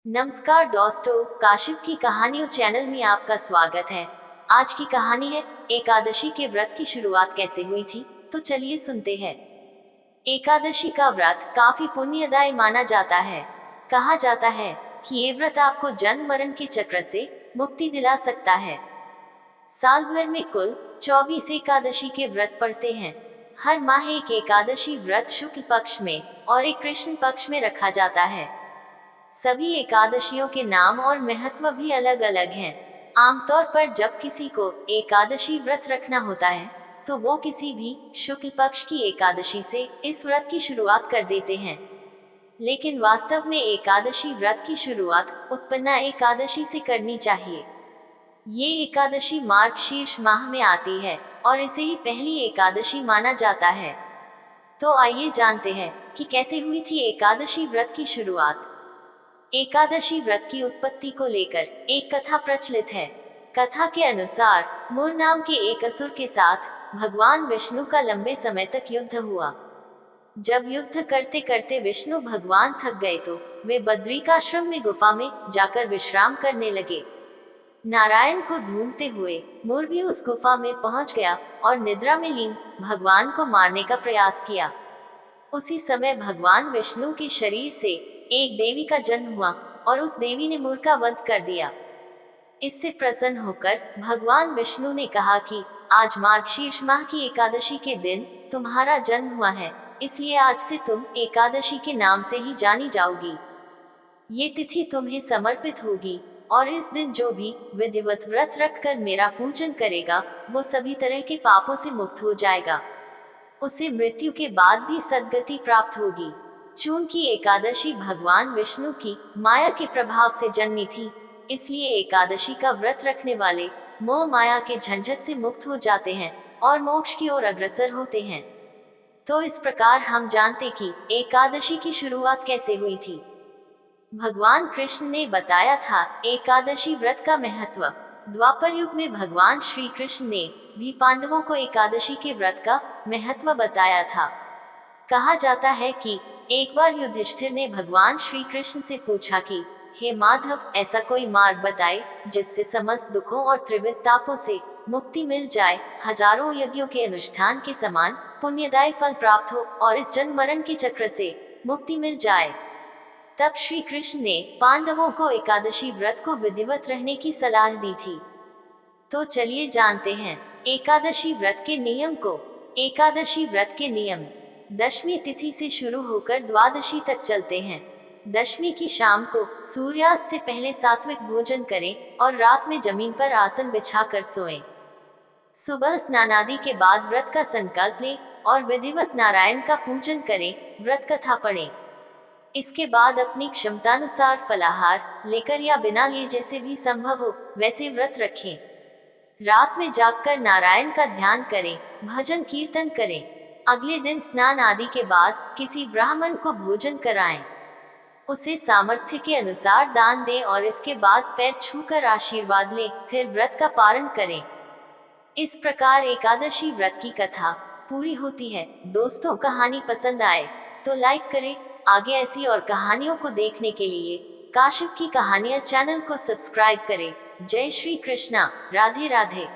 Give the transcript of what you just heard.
नमस्कार दोस्तों, काशिफ की कहानियों चैनल में आपका स्वागत है। आज की कहानी है एकादशी के व्रत की शुरुआत कैसे हुई थी। तो चलिए सुनते हैं। एकादशी का व्रत काफी पुण्यदायी माना जाता है। कहा जाता है कि ये व्रत आपको जन्म मरण के चक्र से मुक्ति दिला सकता है। साल भर में कुल 24 एकादशी के व्रत पड़ते हैं। हर माह एक एकादशी व्रत शुक्ल पक्ष में और एक कृष्ण पक्ष में रखा जाता है। सभी एकादशियों के नाम और महत्व भी अलग अलग हैं। आमतौर पर जब किसी को एकादशी व्रत रखना होता है तो वो किसी भी शुक्ल पक्ष की एकादशी से इस व्रत की शुरुआत कर देते हैं। लेकिन वास्तव में एकादशी व्रत की शुरुआत उत्पन्ना एकादशी से करनी चाहिए। ये एकादशी मार्गशीर्ष माह में आती है और इसे ही पहली एकादशी माना जाता है। तो आइए जानते हैं कि कैसे हुई थी एकादशी व्रत की शुरुआत। एकादशी व्रत की उत्पत्ति को लेकर एक कथा प्रचलित है। कथा के अनुसार मुर नाम के एक असुर के साथ भगवान विष्णु का लंबे समय तक युद्ध हुआ। जब युद्ध करते करते विष्णु भगवान थक गए तो वे बद्रिकाश्रम में गुफा में जाकर विश्राम करने लगे। नारायण को ढूंढते हुए मुर भी उस गुफा में पहुंच गया और निद्रा में लीन भगवान को मारने का प्रयास किया। उसी समय भगवान विष्णु के शरीर से एक देवी का जन्म हुआ और उस देवी ने मुर का वध कर दिया। इससे प्रसन्न होकर भगवान विष्णु ने कहा कि आज मार्गशीर्ष माह की एकादशी के दिन तुम्हारा जन्म हुआ है, इसलिए आज से तुम एकादशी के नाम से ही जानी जाओगी। ये तिथि तुम्हें समर्पित होगी और इस दिन जो भी विधिवत व्रत रखकर मेरा पूजन करेगा वो सभी तरह के पापों से मुक्त हो जाएगा। उसे मृत्यु के बाद भी सद्गति प्राप्त होगी। चूंकि एकादशी भगवान विष्णु की माया के प्रभाव से जन्मी थी, इसलिए एकादशी का व्रत रखने वाले मोह माया के झंझट से मुक्त हो जाते हैं और मोक्ष की ओर अग्रसर होते हैं। तो इस प्रकार हम जानते कि एकादशी की शुरुआत कैसे हुई थी। भगवान कृष्ण ने बताया था एकादशी व्रत का महत्व। द्वापर युग में भगवान श्री कृष्ण ने भी पांडवों को एकादशी के व्रत का महत्व बताया था। कहा जाता है कि एक बार युधिष्ठिर ने भगवान श्री कृष्ण से पूछा कि हे माधव, ऐसा कोई मार्ग बताए जिससे समस्त दुखों और त्रिविध तापों से मुक्ति मिल जाए, हजारों यज्ञों के अनुष्ठान के समान पुण्यदायी फल प्राप्त हो और इस जन्म मरण के चक्र से मुक्ति मिल जाए। तब श्री कृष्ण ने पांडवों को एकादशी व्रत को विधिवत रहने की सलाह दी थी। तो चलिए जानते हैं एकादशी व्रत के नियम को। एकादशी व्रत के नियम दशमी तिथि से शुरू होकर द्वादशी तक चलते हैं। दशमी की शाम को सूर्यास्त से पहले सात्विक भोजन करें और रात में जमीन पर आसन बिछाकर सोएं। सुबह स्नानादि के बाद व्रत का संकल्प लें और विधिवत नारायण का पूजन करें, व्रत कथा पढ़ें। इसके बाद अपनी क्षमतानुसार फलाहार लेकर या बिना लिए जैसे भी संभव हो वैसे व्रत रखें। रात में जागकर नारायण का ध्यान करें, भजन कीर्तन करें। अगले दिन स्नान आदि के बाद किसी ब्राह्मण को भोजन कराएं। उसे सामर्थ्य के अनुसार दान दें और इसके बाद पैर छूकर आशीर्वाद लें, फिर व्रत का पारण करें। इस प्रकार एकादशी व्रत की कथा पूरी होती है। दोस्तों, कहानी पसंद आए तो लाइक करें। आगे ऐसी और कहानियों को देखने के लिए काशिफ की कहानियां चैनल को सब्सक्राइब करें। जय श्री कृष्णा, राधे राधे।